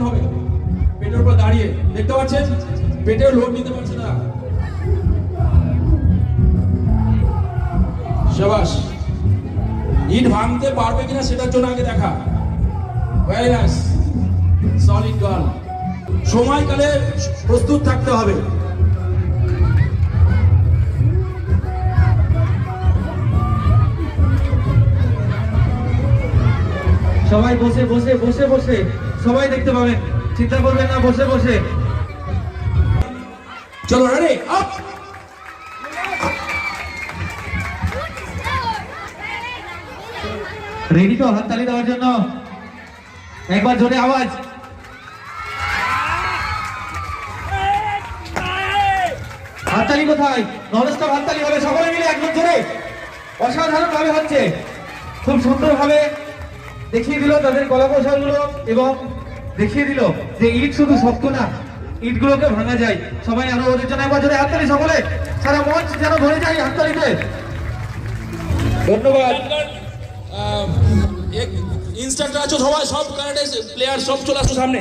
হবে পেটের উপর দাঁড়িয়ে দেখতে পাচ্ছেন পেটের লোড নিতে পারছে না শাবাশ ইট ভাঙতে পারবে কিনা সেটার জন্য আগে দেখা ভেরি নাইস সলিড গার্ল সময়কালে প্রস্তুত থাকতে হবে সবাই বসে বসে বসে বসে সবাই দেখতে পাবেন চিন্তা করবেন না বসে বসে চলো রেডি আপ রেডি তো হাততালি দেওয়ার জন্য একবার জোরে আওয়াজ হাততালি কোথায় ননস্টপ হাততালি হবে সকলে মিলে একদম জোরে অসাধারণ ভাবে হচ্ছে খুব সুন্দর ভাবে দেখিয়ে দিল তাদের কলা কৌশলগুলো এবং দেখিয়ে দিল যে ইট শুধু শক্ত না ইটগুলোকে ভাঙা যায় সবাই আরো ওদের জন্য একবার জোরে হাততালি সকলে সারা মঞ্চ যেন ভরে যায় হাততালিতে ধন্যবাদ ইনস্ট্রাক্টর আছো সবাই সব কারাটে প্লেয়ার সব চলে আসো সামনে